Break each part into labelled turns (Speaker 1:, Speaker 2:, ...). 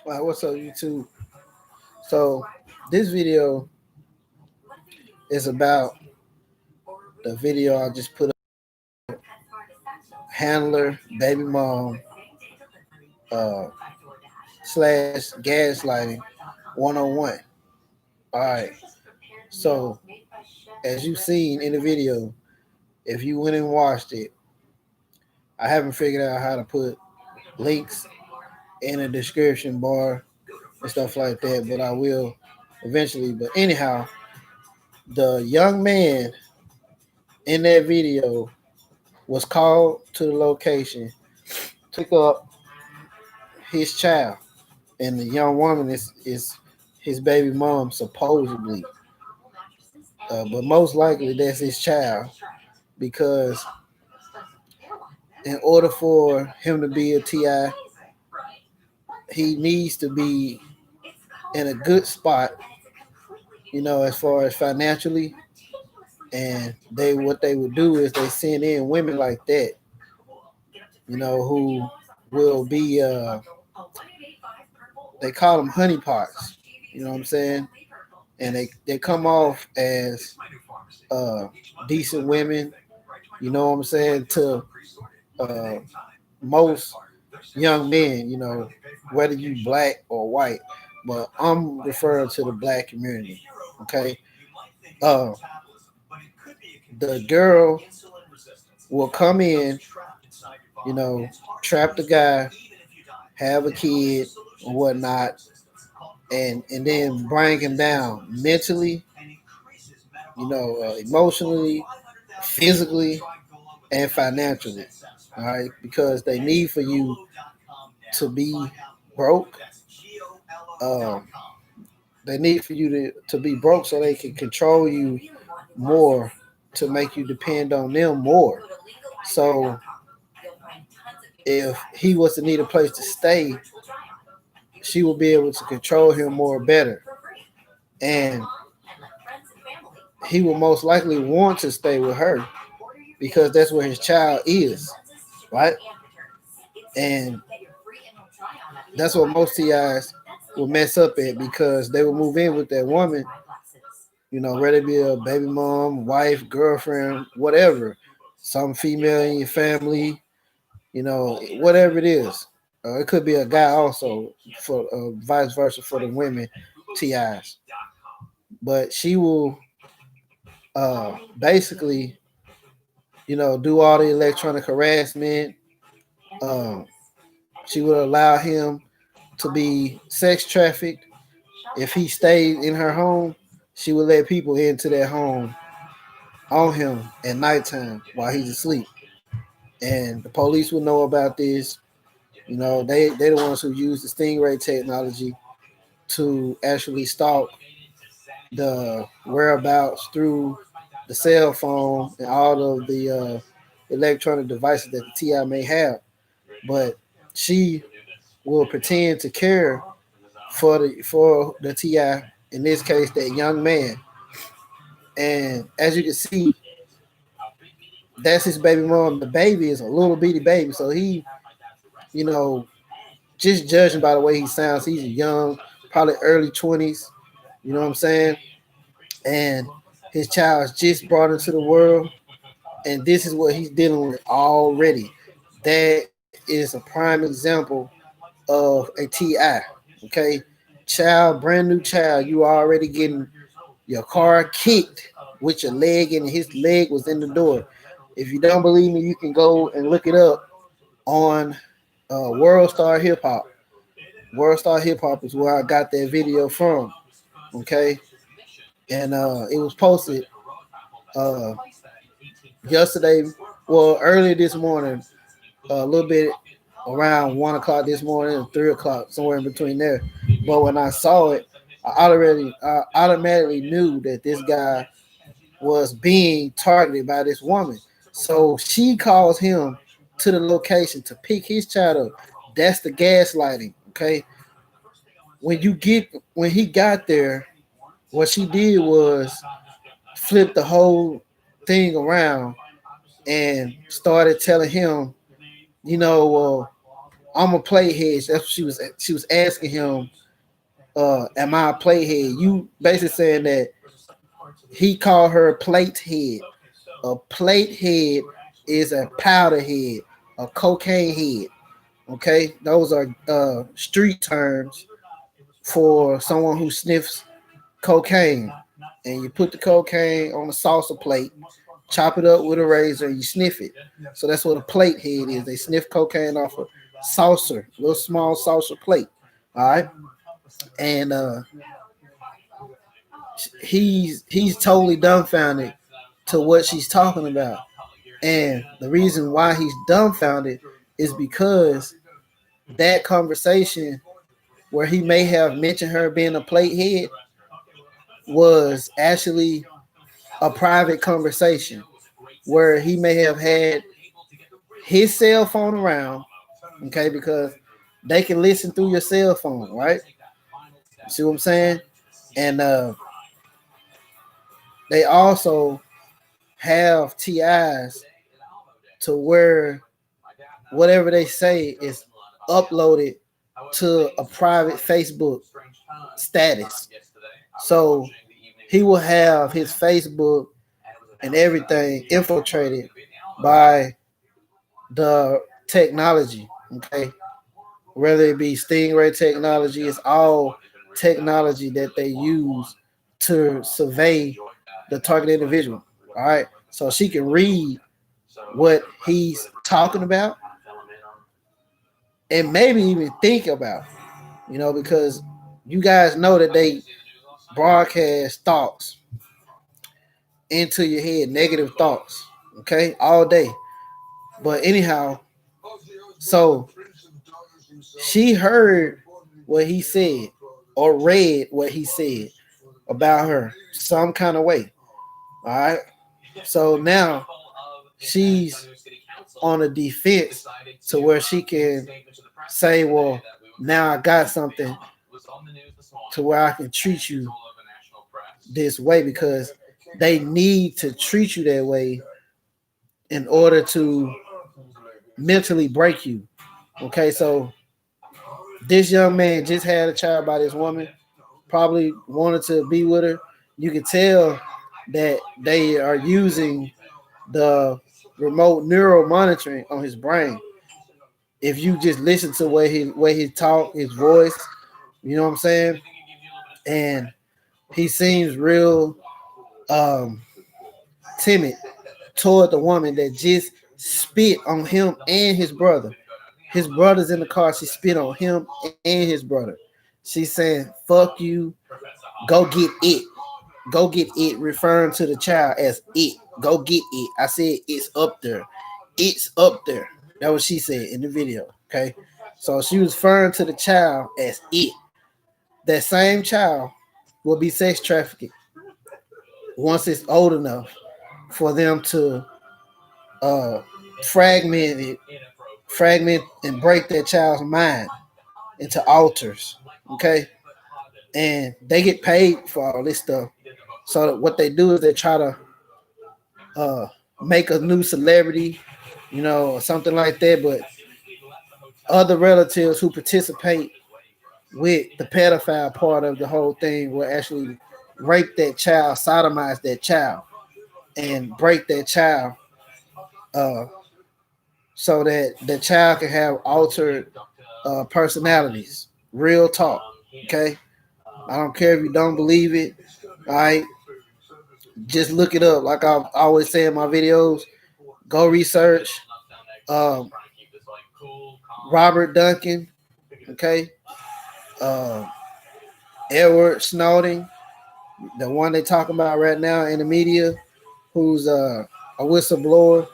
Speaker 1: What's up, YouTube? So, this video is about the video I just put up. Handler, baby mom, uh, slash gaslighting 101. All right. So, as you've seen in the video, if you went and watched it, I haven't figured out how to put links in the description bar and stuff like that, but I will eventually. But anyhow, the young man in that video was called to the location to pick up his child, and the young woman is his baby mom supposedly, but most likely that's his child because in order for him to be a TI, he needs to be in a good spot, as far as financially. And they what they would do is they send in women like that, who will be they call them honeypots. You know what I'm saying? And they come off as uh, decent women. You know what I'm saying? To uh, most young men, whether you black or white, but I'm referring to the black community. Okay, uh, the girl will come in, you know, trap the guy, have a kid or whatnot, and then bring him down mentally, emotionally, physically, and financially. All right, because they need for you to be broke. Um, they need for you to be broke so they can control you more, to make you depend on them more. So if he was to need a place to stay, she will be able to control him more better. And he will most likely want to stay with her because that's where his child is, right? And that's what most TIs will mess up at because they will move in with that woman, whether it be a baby mom, wife, girlfriend, whatever, some female in your family, whatever it is. It could be a guy also, for vice versa for the women TIs. But she will basically, do all the electronic harassment. Um, she would allow him to be sex trafficked. If he stayed in her home, she would let people into their home on him at nighttime while he's asleep. And the police would know about this. They the ones who use the stingray technology to actually stalk the whereabouts through the cell phone and all of the electronic devices that the TI may have. But she will pretend to care for the TI, in this case that young man. And as you can see, that's his baby mom. The baby is a little bitty baby, so he, you know, just judging by the way he sounds, he's young, probably early 20s. You know what I'm saying? And his child's just brought into the world, and this is what he's dealing with already. That is a prime example of a TI. Okay, child, brand new child, you already getting your car kicked with your leg, and his leg was in the door. If you don't believe me, you can go and look it up on World Star Hip Hop. World Star Hip Hop is where I got that video from. Okay, and it was posted uh, yesterday. Well, earlier this morning, a little bit around 1 o'clock this morning and 3 o'clock, somewhere in between there. But when I saw it, I automatically knew that this guy was being targeted by this woman. So she calls him to the location to pick his child up. That's the gaslighting. Okay. When he got there, what she did was flip the whole thing around and started telling him, well, I'm a playhead. That's what she was asking him, am I a playhead? You basically saying that he called her a plate head. A plate head is a powder head, a cocaine head. Okay, those are street terms for someone who sniffs cocaine. And you put the cocaine on a salsa plate, chop it up with a razor, and you sniff it. So that's what a plate head is. They sniff cocaine off a saucer, little small saucer plate. All right, and he's totally dumbfounded to what she's talking about. And the reason why he's dumbfounded is because that conversation where he may have mentioned her being a plate head was actually a private conversation where he may have had his cell phone around, okay, because they can listen through your cell phone, right? See what I'm saying? And they also have TIs to where whatever they say is uploaded to a private Facebook status. So he will have his Facebook and everything infiltrated by the technology. Okay, whether it be Stingray technology, it's all technology that they use to survey the target individual. All right, so she can read what he's talking about and maybe even think about, because you guys know that they broadcast thoughts into your head, negative thoughts, okay, all day. But anyhow, so she heard what he said or read what he said about her some kind of way. All right. So now she's on a defense to where she can say, well, now I got something to where I can treat you this way because they need to treat you that way in order to mentally break you. Okay, so this young man just had a child by this woman, probably wanted to be with her. You can tell that they are using the remote neural monitoring on his brain. If you just listen to where he talk, his voice, you know what I'm saying? And he seems real um timid toward the woman that just spit on him and his brother. His brother's in the car. She spit on him and his brother. She's saying, fuck you, go get it. Go get it, referring to the child as it. Go get it. I said it's up there. It's up there. That was she said in the video. Okay. So she was referring to the child as it. That same child will be sex trafficked once it's old enough for them to uh, fragment it, fragment and break that child's mind into alters. Okay, and they get paid for all this stuff. So what they do is they try to uh, make a new celebrity, or something like that. But other relatives who participate with the pedophile part of the whole thing will actually rape that child, sodomize that child, and break that child uh, so that the child can have altered personalities. Real talk. Okay. I don't care if you don't believe it. All right. Just look it up. Like I always say in my videos, go research um, Robert Duncan. Okay. Uh, Edward Snowden, the one they talking about right now in the media, who's a whistleblower.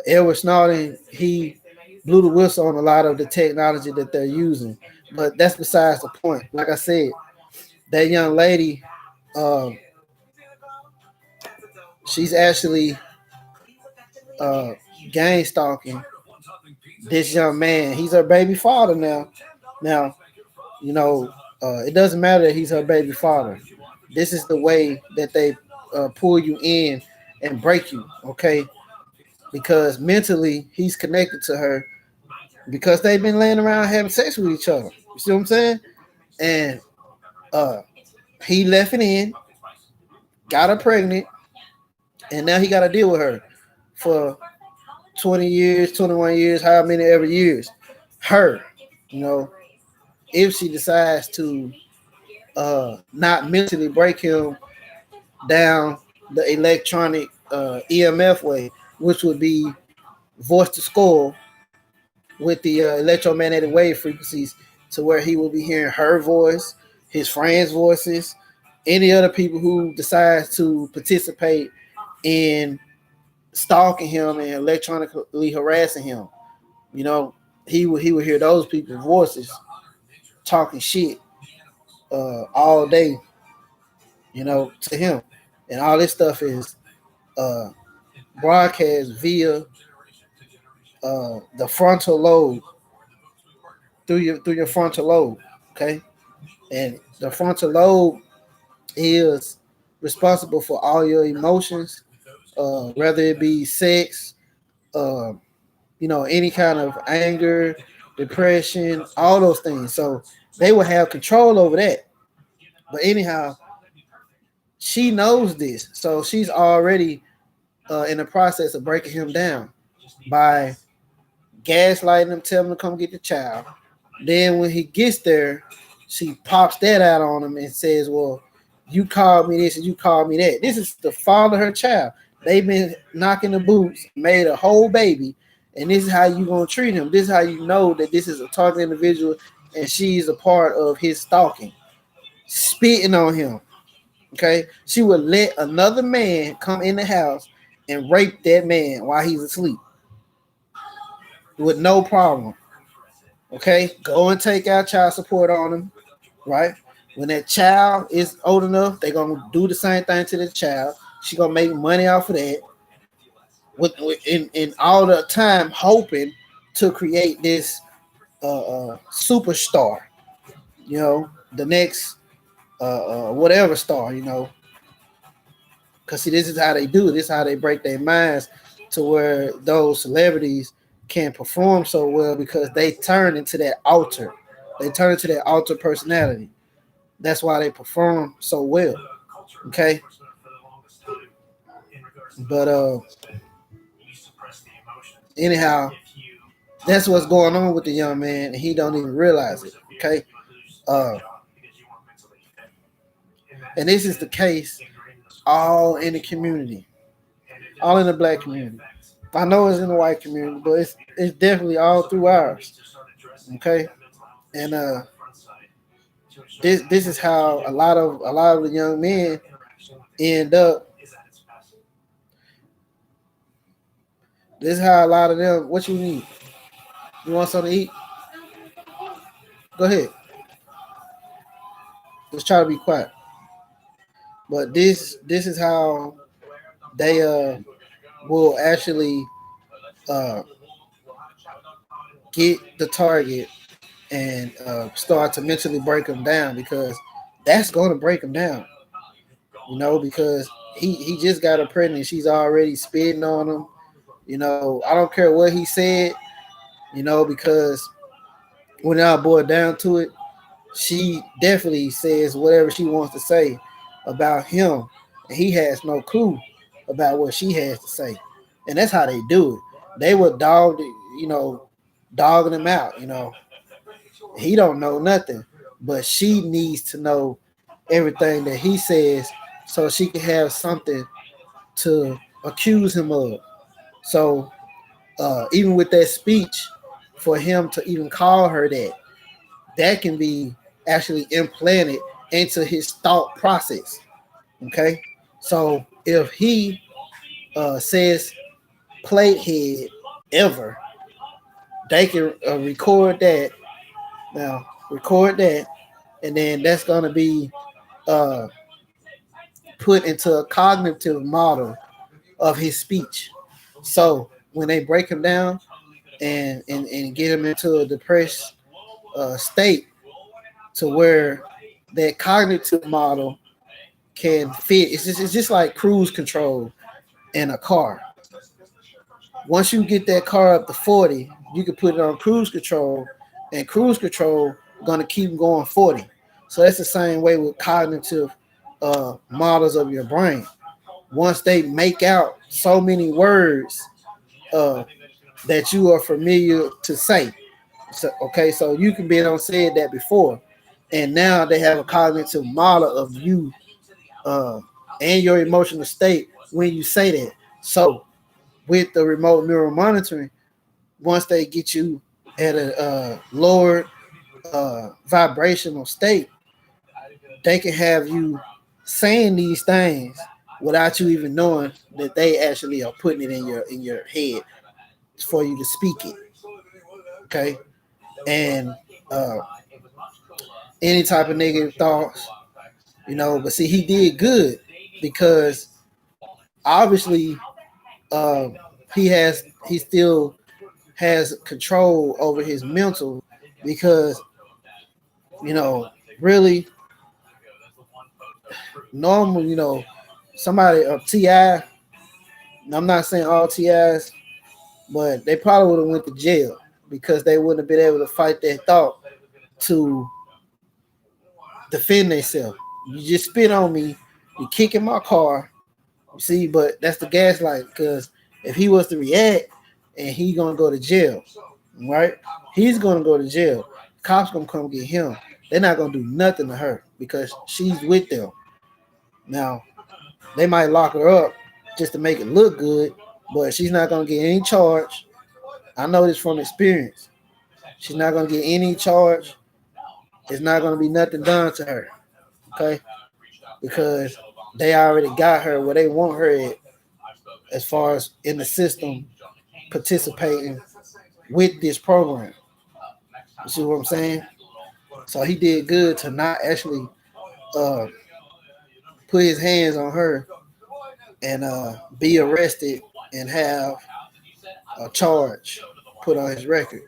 Speaker 1: Edward Snowden, he blew the whistle on a lot of the technology that they're using. But that's besides the point. Like I said, that young lady, um, she's actually uh, gang stalking this young man. He's her baby father now. Now, it doesn't matter that he's her baby father. This is the way that they pull you in and break you, okay? Because mentally he's connected to her because they've been laying around having sex with each other. You see what I'm saying? And uh, he left it in, got her pregnant, and now he got to deal with her for 20 years, 21 years, how many ever years. Her, you know, if she decides to not mentally break him down the electronic EMF way, which would be voice to skull with the electromagnetic wave frequencies, to where he will be hearing her voice, his friends' voices, any other people who decide to participate in stalking him and electronically harassing him. You know, he would hear those people's voices talking shit all day, to him. And all this stuff is uh, broadcast via the frontal lobe, through your frontal lobe. Okay, and the frontal lobe is responsible for all your emotions, whether it be sex, uh, any kind of anger, depression, all those things. So they will have control over that. But anyhow, she knows this, so she's already in the process of breaking him down by gaslighting him, telling him to come get the child. Then when he gets there, she pops that out on him and says, "Well, you called me this and you called me that." This is the father of her child. They've been knocking the boots, made a whole baby, and this is how you gonna treat him. This is how you know that this is a target individual, and she's a part of his stalking, spitting on him. Okay, she would let another man come in the house and rape that man while he's asleep with no problem. Okay, go and take out child support on him, right? When that child is old enough, they're gonna do the same thing to the child. She gonna make money off of that, in all the time hoping to create this superstar, the next whatever star, because see, this is how they do it. This is how they break their minds to where those celebrities can perform so well because they turn into that alter. They turn into that alter personality. That's why they perform so well. Okay, but anyhow, that's what's going on with the young man, and he don't even realize it. Okay, uh, and this is the case all in the community, all in the black community. I know it's in the white community, but it's definitely all through ours. Okay, and this is how a lot of the young men end up. This is how a lot of them. What you need? You want something to eat? Go ahead. Just try to be quiet. But this is how they will actually uh, get the target and start to mentally break them down, because that's going to break them down. Because he just got her pregnant. She's already spitting on him. I don't care what he said. Because when I boil down to it, she definitely says whatever she wants to say about him, and he has no clue about what she has to say. And that's how they do it. They would dogging him out. He don't know nothing, but she needs to know everything that he says so she can have something to accuse him of. So even with that speech, for him to even call her that can be actually implanted into his thought process. Okay, so if he says platehead ever, they can record that. Now record that, and then that's gonna be uh, put into a cognitive model of his speech. So when they break him down and get him into a depressed state, to where that cognitive model can fit. It's just like cruise control in a car. Once you get that car up to 40, you can put it on cruise control, and cruise control gonna keep going 40. So that's the same way with cognitive models of your brain. Once they make out so many words uh, that you are familiar to say. So, okay, so you can be on said that before, and now they have a cognitive model of you uh, and your emotional state when you say that. So with the remote mirror monitoring, once they get you at a lower vibrational state, they can have you saying these things without you even knowing that they actually are putting it in your head for you to speak it. Okay, and uh, any type of negative thoughts, But see, he did good because obviously he still has control over his mental because really normal, somebody of Ti. I'm not saying all Ti's, but they probably would have went to jail because they wouldn't have been able to fight that thought to defend themselves. You just spit on me, you kick in my car, you see, but that's the gaslight because if he was to react and he gonna go to jail, right? He's gonna go to jail. Cops gonna come get him. They're not gonna do nothing to her because she's with them. Now they might lock her up just to make it look good, but she's not gonna get any charge. I know this from experience. She's not gonna get any charge. It's not gonna be nothing done to her. Okay? Because they already got her where they want her at as far as in the system participating with this program. You see what I'm saying? So he did good to not actually uh, put his hands on her and be arrested and have a charge put on his record.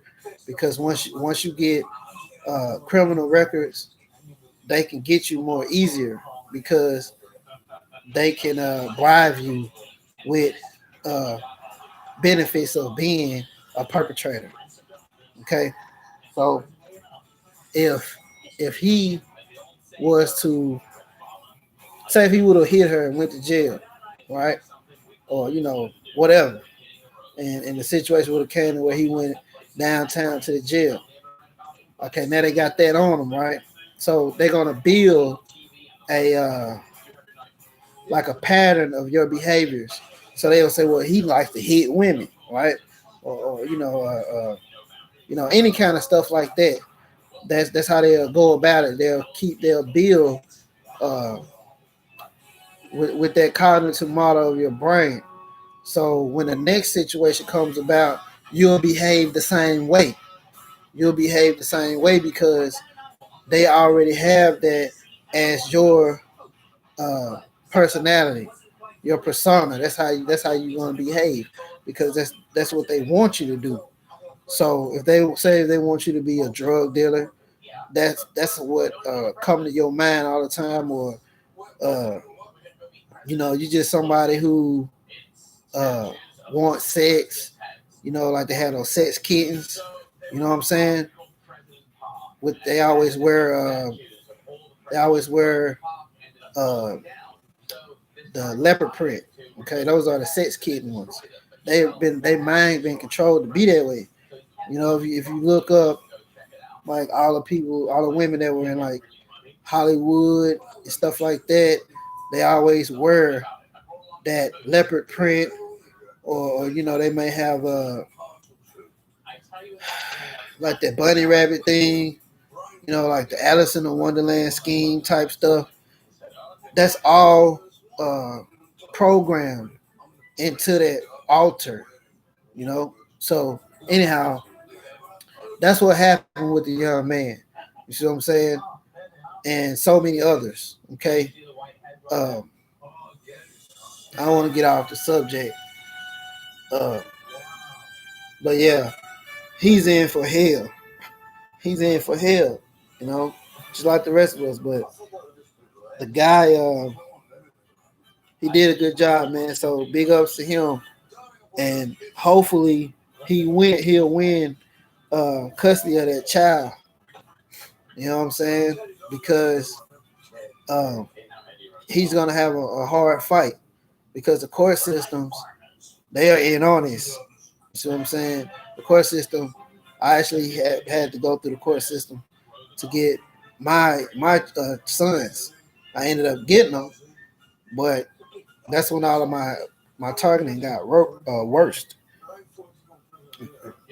Speaker 1: Because once you get criminal records, they can get you more easier because they can bribe you with uh, benefits of being a perpetrator. Okay, so if he was to say if he would have hit her and went to jail, right, or whatever, and the situation would have came to where he went downtown to the jail. Okay, now they got that on him, right? So they're gonna build a like a pattern of your behaviors. So they'll say, well, he likes to hit women, right? Or any kind of stuff like that. That's how they'll go about it. They'll build uh, with that cognitive model of your brain. So when the next situation comes about, you'll behave the same way. You'll behave the same way because they already have that as your uh, personality, your persona. That's how you want to behave because that's what they want you to do. So if they say they want you to be a drug dealer, that's what come to your mind all the time, or uh, you just somebody who uh, wants sex. Like they have those sex kittens. You know what I'm saying? With they always wear uh, the leopard print. Okay, those are the sex kitten ones. They mind been controlled to be that way. If you look up like all the women that were in like Hollywood and stuff like that, they always wear that leopard print, or they may have like that bunny rabbit thing, like the Alice in the Wonderland scheme type stuff. That's all uh, programmed into that altar, So anyhow, that's what happened with the young man. You see what I'm saying? And so many others. Okay. Um, I don't want to get off the subject. Uh, but yeah, he's in for hell. He's in for hell, just like the rest of us. But the guy, he did a good job, man. So big ups to him. And hopefully he'll win custody of that child. You know what I'm saying? Because um, he's gonna have a hard fight because the court systems they are in on this. You see what I'm saying? The court system. I actually had to go through the court system to get my sons. I ended up getting them, but that's when all of my targeting got worst.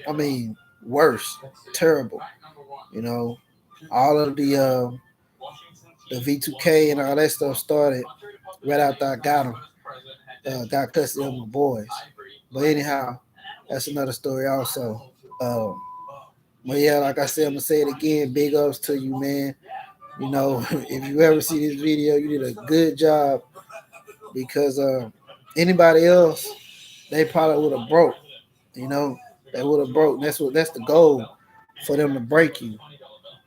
Speaker 1: I mean, worse, terrible. You know, all of the V2K and all that stuff started right after I got them. Got custody of my boys. But anyhow, that's another story also. Um, but yeah, like I said, I'm gonna say it again. Big ups to you, man. You know, if you ever see this video, you did a good job because anybody else, they probably would have broke. You know, they would have broke. That's the goal for them to break you.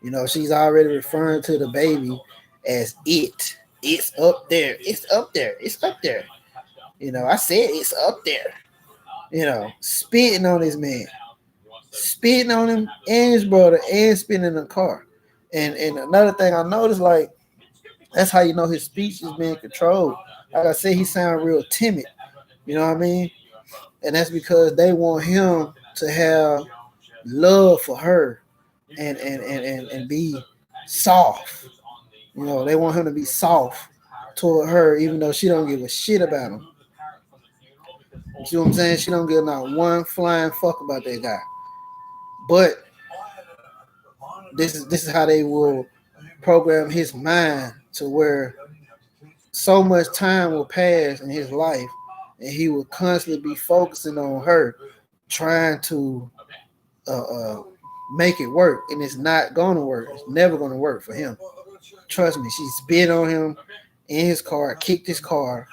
Speaker 1: You know, she's already referring to the baby as it. It's up there. It's up there. It's up there. You know, I said it's up there. You know, spitting on this man, spitting on him and his brother, and spitting in the car. And another thing I noticed, like that's how you know his speech is being controlled. Like I said, he sound real timid. You know what I mean? And that's because they want him to have love for her and be soft. You know, they want him to be soft toward her, even though she don't give a shit about him. You see what I'm saying? She don't give not one flying fuck about that guy. But this is how they will program his mind to where so much time will pass in his life and he will constantly be focusing on her, trying to uh, uh, make it work, and it's not gonna work. It's never gonna work for him. Trust me. She spit on him in his car, kicked his car.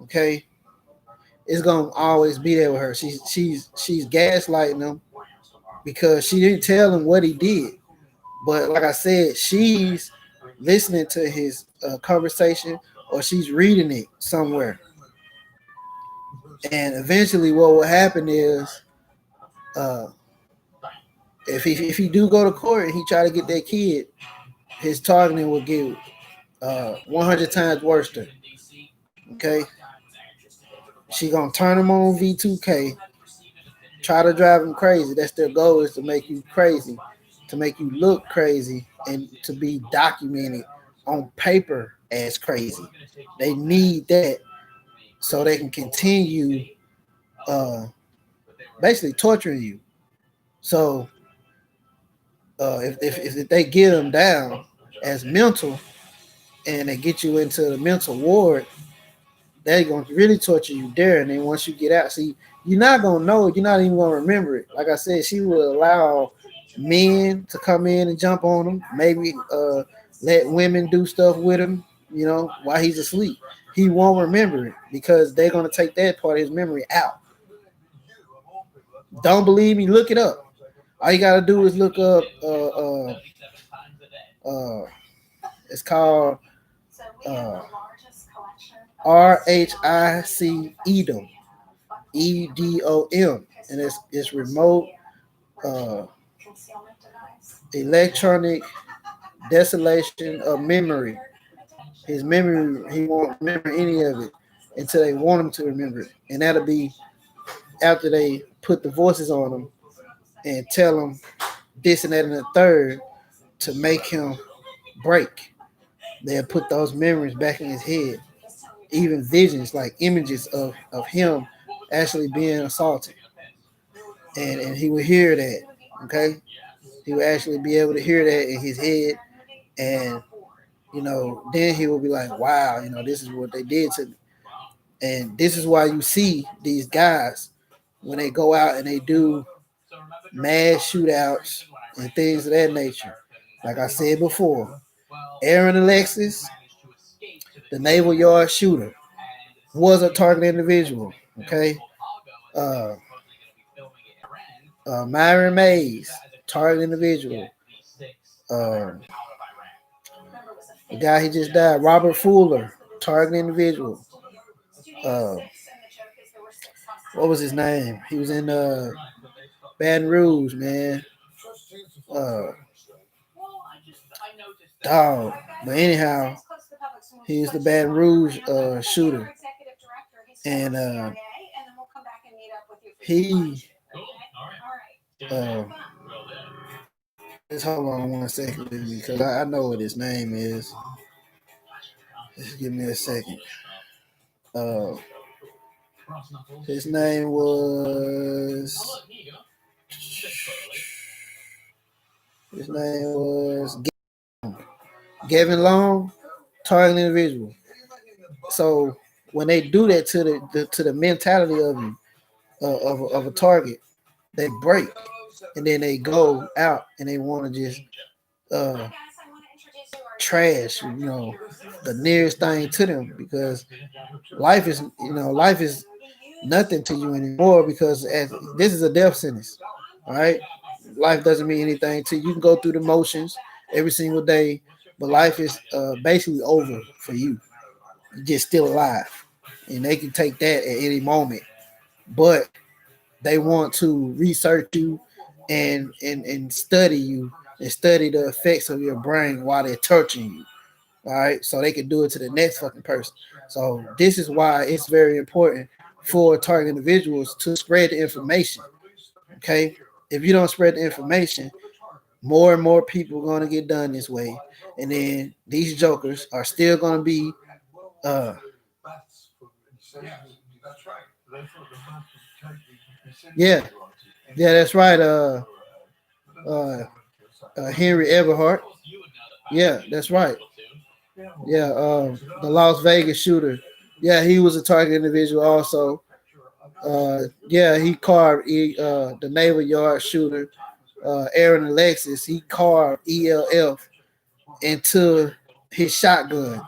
Speaker 1: Okay, it's gonna always be there with her. She's gaslighting him because she didn't tell him what he did. But like I said, she's listening to his conversation or she's reading it somewhere. And eventually, what will happen is, uh, if he do go to court and he try to get that kid, his targeting will get 100 times worse. Than, okay, she gonna turn him on V2K, try to drive him crazy. That's their goal, is to make you crazy, to make you look crazy, and to be documented on paper as crazy. They need that so they can continue uh, basically torturing you. So if they get them down as mental and they get you into the mental ward, they're gonna really torture you there. And then once you get out, see, you're not gonna know it. You're not even gonna remember it. Like I said, she will allow men to come in and jump on him. Maybe let women do stuff with him. You know, while he's asleep, he won't remember it because they're gonna take that part of his memory out. Don't believe me? Look it up. All you gotta do is look up. Uh, it's called RHIC Edom, EDOM, and it's remote uh, electronic desolation of memory. His memory, he won't remember any of it until they want him to remember it, and that'll be after they put the voices on him and tell him this and that and the third to make him break. They'll put those memories back in his head, even visions like images of him actually being assaulted, and he would hear that. Okay, he would actually be able to hear that in his head, and then he will be like, wow, this is what they did to me. And this is why you see these guys when they go out and they do mass shootouts and things of that nature. Like I said before, Aaron Alexis, the Naval Yard shooter, was a target individual. Okay. Uh, Myron Mays, target individual. Uh, the guy he just died, Robert Fuller, target individual. Uh, what was his name? He was in Baton Rouge, man. Uh, dog. But anyhow, he's the Baton Rouge shooter, and he. Uh, just hold on 1 second with me, because I know what his name is. Just give me a second. Uh, his name was. His name was Gavin Long, target individual. So when they do that to the mentality of you, of a target, they break, and then they go out and they want to just uh, trash, the nearest thing to them, because life is nothing to you anymore, because this is a death sentence. All right, life doesn't mean anything to you. You can go through the motions every single day, but life is basically over for you. You're just still alive, and they can take that at any moment. But they want to research you and study you and study the effects of your brain while they're torturing you. All right, so they can do it to the next fucking person. So this is why it's very important for target individuals to spread the information. Okay, if you don't spread the information, more and more people are going to get done this way, and then these jokers are still going to be uh yeah, yeah, that's right. Uh Henry Everhart. Yeah, that's right. Yeah, the Las Vegas shooter. Yeah, he was a target individual also. Yeah, he carved the Naval Yard shooter, Aaron Alexis. He carved ELF into his shotgun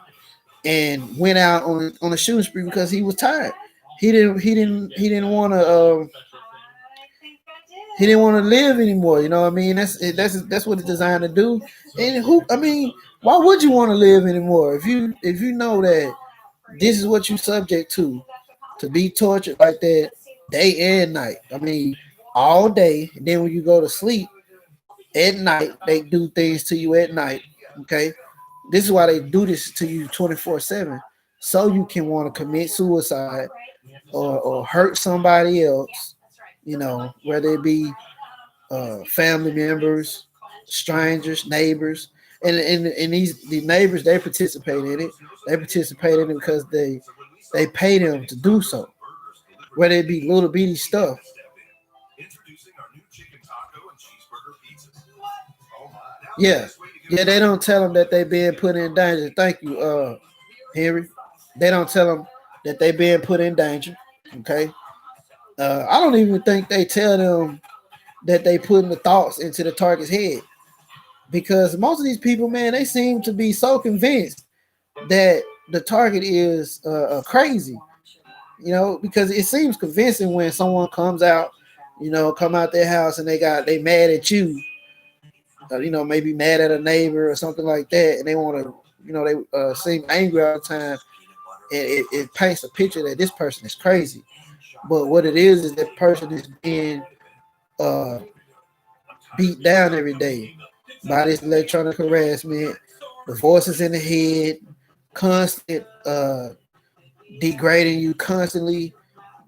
Speaker 1: and went out on a shooting spree because he was tired. He didn't want to he didn't want to live anymore. You know what I mean? That's what it's designed to do. And why would you want to live anymore if you know that this is what you subject to be tortured like that day and night. I mean, all day. And then when you go to sleep at night, they do things to you at night. Okay, this is why they do this to you 24/7, so you can want to commit suicide or hurt somebody else. Whether it be family members, strangers, neighbors, and the neighbors, they participate in it. They participate in it because they pay them to do so. Whether it be little bitty stuff. Yeah, yeah. They don't tell them that they being put in danger. Thank you, Henry. They don't tell them that they being put in danger. Okay. I don't even think they tell them that they putting the thoughts into the target's head, because most of these people, man, they seem to be so convinced that the target is crazy. Because it seems convincing when someone comes out, come out their house and they mad at you, maybe mad at a neighbor or something like that, and they want to, they seem angry all the time, and it paints a picture that this person is crazy. But what it is that person is being uh, beat down every day by this electronic harassment, the voices in the head, constant degrading you, constantly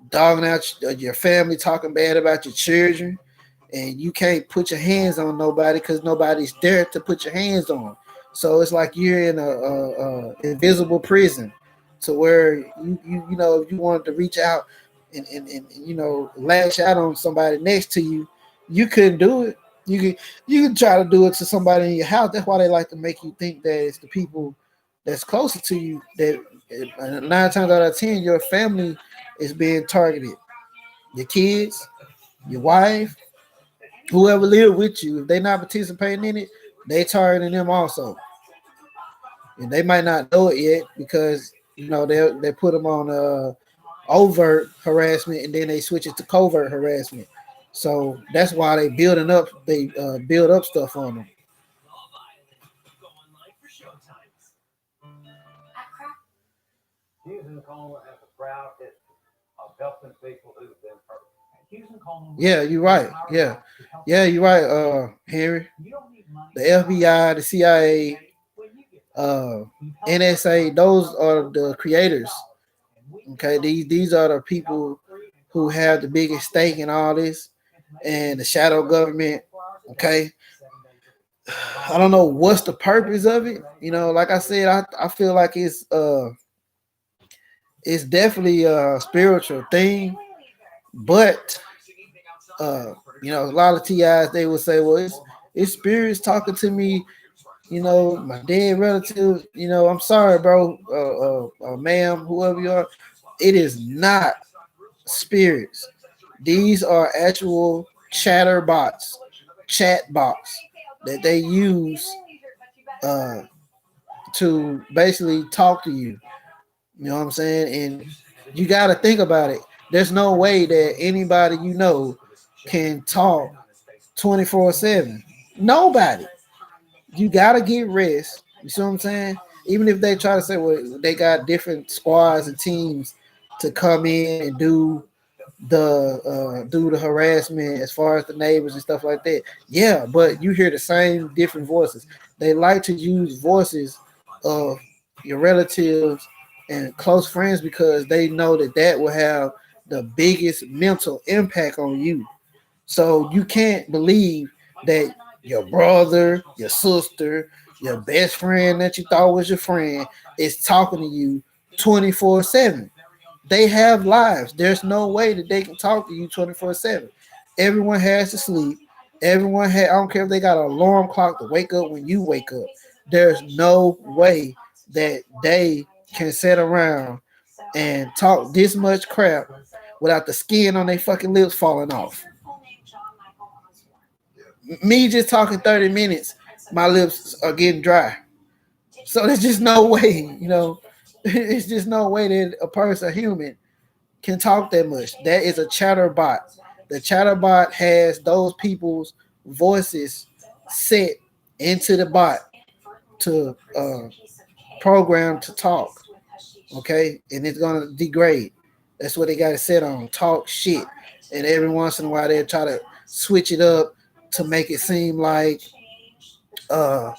Speaker 1: dogging out your family, talking bad about your children, and you can't put your hands on nobody because nobody's there to put your hands on. So it's like you're in a invisible prison, to where if you wanted to reach out and lash out on somebody next to you, you couldn't do it. You can try to do it to somebody in your house. That's why they like to make you think that it's the people that's closer to you that 9 times out of 10 your family is being targeted. Your kids, your wife, whoever live with you, if they not participating in it, they targeting them also. And they might not know it yet, because they put them on overt harassment, and then they switch it to covert harassment. So that's why they build up stuff on them. Yeah, you're right. Yeah, yeah, you're right. Henry, the FBI, the CIA, uh, NSA, those are the creators. Okay, these are the people who have the biggest stake in all this, and the shadow government. Okay, I don't know what's the purpose of it. You know, like I said, I feel like it's definitely a spiritual thing, but uh, you know, a lot of TIs they would say, well, it's spirits talking to me. You know, my dead relatives. You know, I'm sorry, bro, ma'am, whoever you are. It is not spirits. These are actual chatter bots, chat bots that they use uh, to basically talk to you. You know what I'm saying? And you got to think about it. There's no way that anybody you know can talk 24/7. Nobody. You got to get rest. You see what I'm saying? Even if they try to say, well, they got different squads and teams to come in and do the harassment as far as the neighbors and stuff like that. Yeah, but you hear the same different voices. They like to use voices of your relatives and close friends because they know that that will have the biggest mental impact on you. So you can't believe that your brother, your sister, your best friend that you thought was your friend is talking to you 24/7. They have lives. There's no way that they can talk to you 24/7. Everyone has to sleep. I don't care if they got an alarm clock to wake up when you wake up. There's no way that they can sit around and talk this much crap without the skin on their fucking lips falling off. Me just talking 30 minutes, my lips are getting dry. So there's just no way, you know, it's just no way that a person, a human, can talk that much. That is a chatterbot. The chatterbot has those people's voices set into the bot to program to talk. Okay, and it's gonna degrade. That's what they got to set on. Talk shit, and every once in a while they try to switch it up to make it seem like uh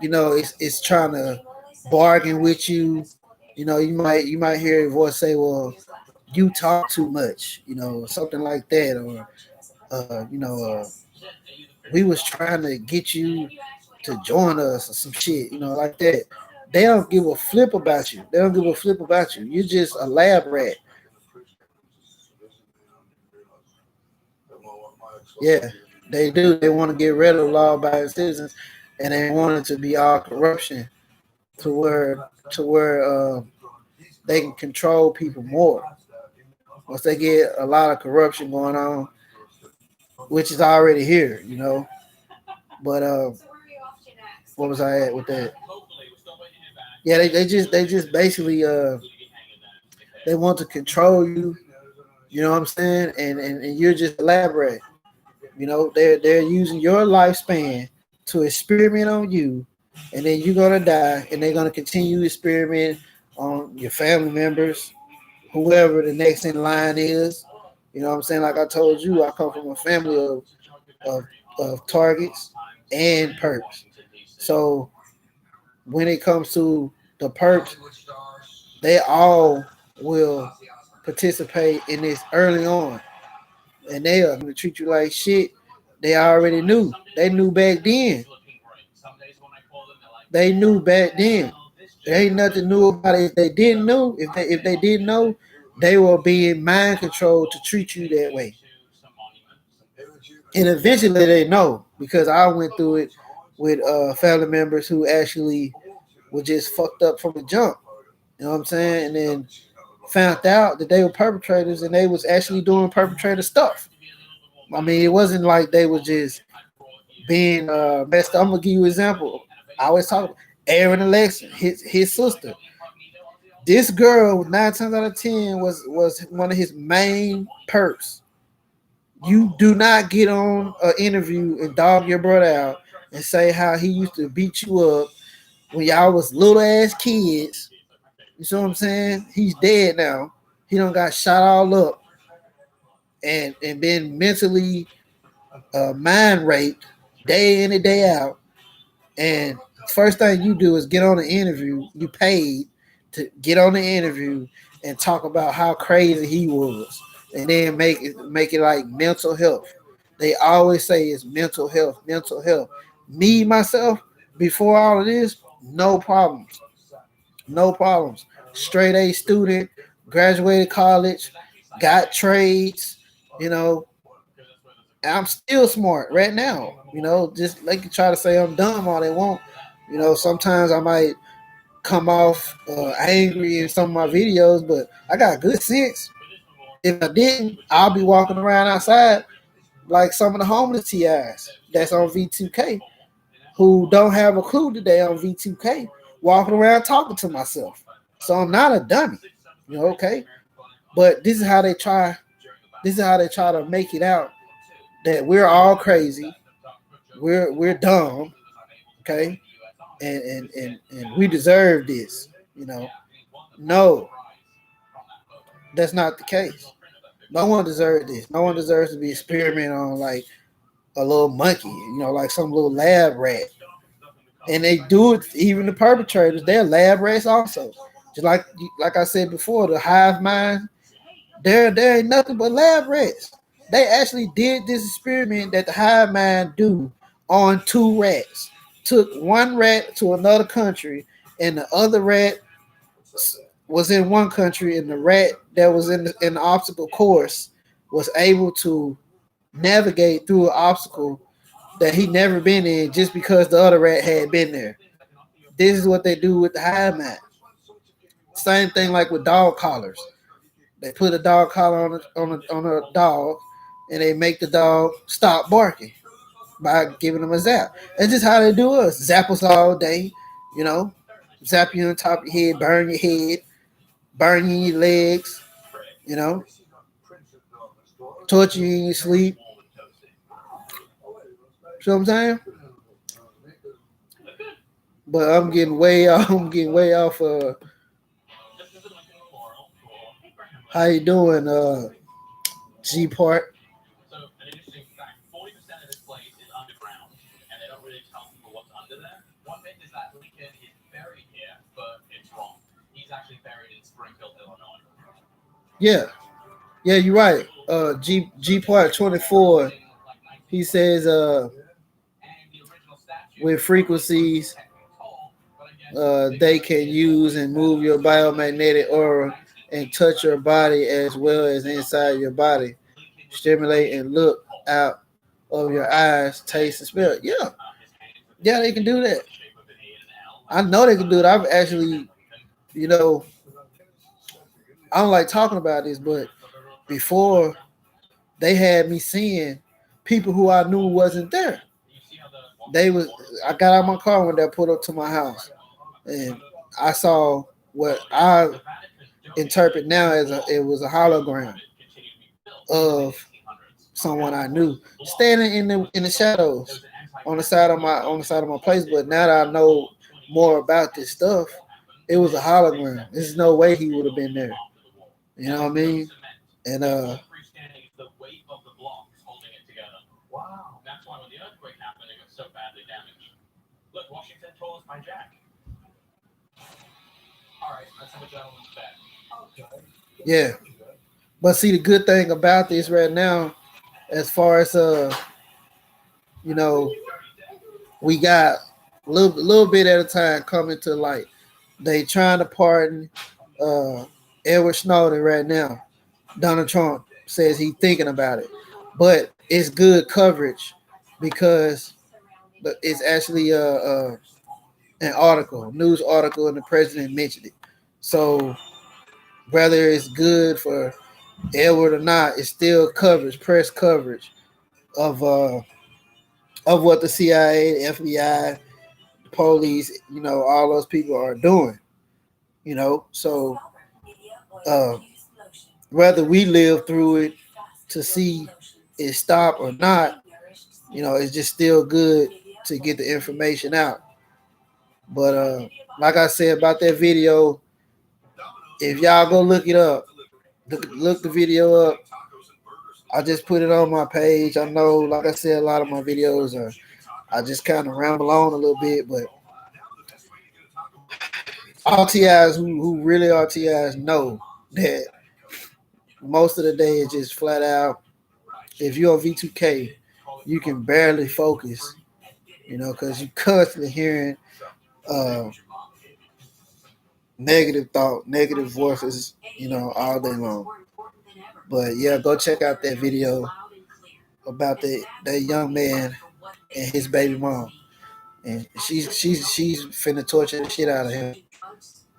Speaker 1: you know it's trying to bargain with you. You know, you might hear a voice say, "Well, you talk too much," you know, something like that, or we was trying to get you to join us or some shit, you know, like that. They don't give a flip about you. They don't give a flip about you. You're just a lab rat. Yeah, they do. They want to get rid of law-abiding citizens, and they want it to be all corruption to where they can control people more. Once they get a lot of corruption going on, which is already here, you know. But what was I at with that? Yeah, they just basically they want to control you. You know what I'm saying? And you're just elaborate. You know, they're using your lifespan to experiment on you, and then you're gonna die, and they're gonna continue to experiment on your family members, whoever the next in line is. You know what I'm saying? Like I told you, I come from a family of, of targets and perps. So when it comes to the perps, they all will participate in this early on, and they are going to treat you like shit. They already knew. They knew back then. They knew back then. There ain't nothing new about it. If they didn't know, if they didn't know, they were being mind controlled to treat you that way. And eventually they know because I went through it with family members who actually were just fucked up from the jump. You know what I'm saying? And then found out that they were perpetrators and they was actually doing perpetrator stuff. I mean, it wasn't like they was just being messed up. I'm gonna give you an example. I always talk about Aaron Alexa, his sister. This girl, 9 times out of 10, was one of his main perps. You do not get on an interview and dog your brother out and say how he used to beat you up when y'all was little ass kids. You see what I'm saying? He's dead now. He done got shot all up and been mentally mind raped day in and day out. And first thing you do is get on the interview. You paid to get on the interview and talk about how crazy he was, and then make it like mental health. They always say it's mental health, mental health. Me myself, before all of this, no problems, no problems. Straight A student, graduated college, got trades, you know, I'm still smart right now. Just they can try to say I'm dumb all they want. Sometimes I might come off angry in some of my videos, but I got good sense. If I didn't, I'll be walking around outside like some of the homeless TIs that's on V2K who don't have a clue today on V2K, walking around talking to myself. So I'm not a dummy, okay? But this is how they try. This is how they try to make it out that we're all crazy, we're dumb, okay, and we deserve this. No, that's not the case. No one deserves this. No one deserves to be experimented on like a little monkey, like some little lab rat. And they do it. Even the perpetrators, they're lab rats also. Just like I said before, the hive mind, there ain't nothing but lab rats. They actually did this experiment that the hive mind do on two rats. Took one rat to another country, and the other rat was in one country, and the rat that was in the obstacle course was able to navigate through an obstacle that he never been in just because the other rat had been there. This is what they do with the hive mind. Same thing like with dog collars. They put a dog collar on a dog, and they make the dog stop barking by giving them a zap. That's just how they do us. Zap us all day, you know. Zap you on top of your head, burn you in your legs, you know. Torture you in your sleep. See what I'm saying? But I'm getting way off. I'm getting way off. How you doing, G Part? Yeah, yeah, you're right. G Part 24. He says, with frequencies, they can use and move your biomagnetic aura and touch your body as well as inside your body, stimulate and look out of your eyes, taste and smell. Yeah, yeah, they can do that. I know they can do it. I've actually, you know, I don't like talking about this, but before they had me seeing people who I knew wasn't there. They was I got out of my car when they pulled up to my house, and I saw what I interpret now as it was a hologram of someone I knew standing in the shadows on the side of my place. But now that I know more about this stuff, it was a hologram. There's no way he would have been there. You know what I mean? And yeah. But see, the good thing about this right now, as far as you know, we got a little bit at a time coming to light. They trying to pardon uh, Edward Snowden right now. Donald Trump says he's thinking about it, but it's good coverage because it's actually an article, news article, and the president mentioned it. So whether it's good for Edward or not, it's still coverage, press coverage of what the CIA, the FBI, the police, all those people are doing. So uh, whether we live through it to see it stop or not, it's just still good to get the information out. But like I said about that video, if y'all go look it up, Look the video up. I just put it on my page. I know, like I said, a lot of my videos are I just kind of ramble on a little bit, but all TIs who really are TIs know that most of the day is just flat out. If you're a V2K, you can barely focus, because you constantly hearing uh, negative thought, negative voices, all day long. But yeah, go check out that video about that young man and his baby mom, and she's finna torture the shit out of him.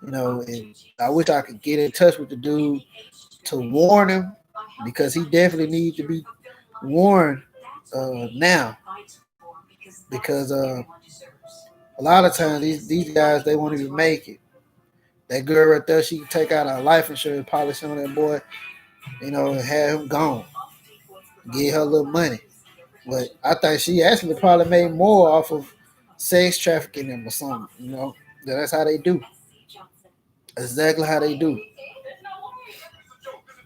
Speaker 1: And I wish I could get in touch with the dude to warn him because he definitely needs to be warned now because a lot of times these guys they won't even make it. That girl right there, she can take out a life insurance policy on that boy, and have him gone, get her little money. But I think she actually probably made more off of sex trafficking them or something. That's how they do. That's exactly how they do.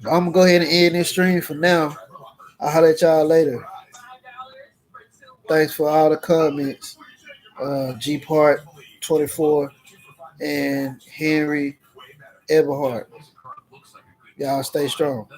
Speaker 1: I'm gonna go ahead and end this stream for now. I'll holler at y'all later. Thanks for all the comments. G Part 24 and Henry Eberhard. Y'all stay strong.